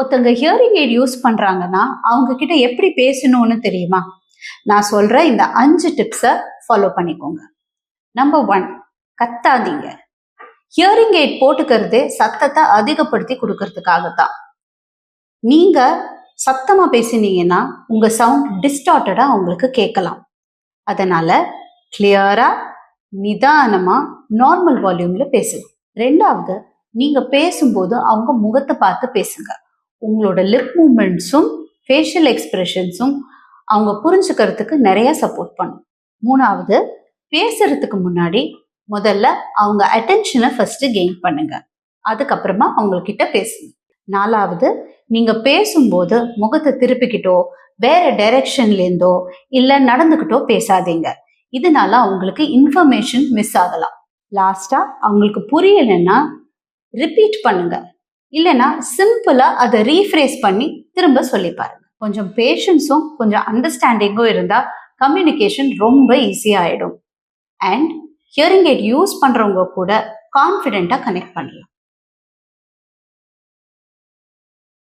ஒருத்தங்க hearing aid use பண்றாங்கன்னா அவங்க கிட்ட எப்படி பேசணும்னு தெரியுமா? நான் சொல்ற இந்த 5 டிப்ஸை ஃபாலோ பண்ணிக்கோங்க. நம்பர் 1, கத்தாதீங்க. ஹியரிங் எய்ட் போட்டுக்கிறதே சத்தத்தை அதிகப்படுத்தி கொடுக்கறதுக்காகத்தான். நீங்க சத்தமா பேசினீங்கன்னா உங்க சவுண்ட் டிஸ்டார்டடா உங்களுக்கு கேட்கலாம். அதனால கிளியரா, நிதானமா, நார்மல் வால்யூம்ல பேசுங்க. 2வது, நீங்க பேசும்போது அவங்க முகத்தை பார்த்து பேசுங்க. உங்களோட லிப் மூவ்மெண்ட்ஸும் ஃபேஷியல் எக்ஸ்பிரஷன்ஸும் அவங்க புரிஞ்சுக்கிறதுக்கு நிறைய சப்போர்ட் பண்ணும். 3வது, பேசுறதுக்கு முன்னாடி முதல்ல அவங்க அட்டென்ஷனை ஃபர்ஸ்ட் கெயின் பண்ணுங்க. அதுக்கப்புறமா அவங்க கிட்ட பேசுங்க. 4வது, நீங்க பேசும்போது முகத்தை திருப்பிக்கிட்டோ வேற டைரக்ஷன்லேருந்தோ இல்லை நடந்துக்கிட்டோ பேசாதீங்க. இதனால அவங்களுக்கு இன்ஃபர்மேஷன் மிஸ் ஆகலாம். லாஸ்டா, அவங்களுக்கு புரியலைன்னா ரிப்பீட் பண்ணுங்க. இல்லைன்னா சிம்பிளா அதை ரீஃப்ரேஸ் பண்ணி திரும்ப சொல்லி பாருங்க. கொஞ்சம் பேஷன்ஸும் கொஞ்சம் அண்டர்ஸ்டாண்டிங்கும் இருந்தா கம்யூனிகேஷன் ரொம்ப ஈஸியா ஆயிடும். அண்ட் ஹியரிங் எய்ட் யூஸ் பண்றவங்க கூட கான்ஃபிடென்ட்டா கனெக்ட் பண்ணலாம்.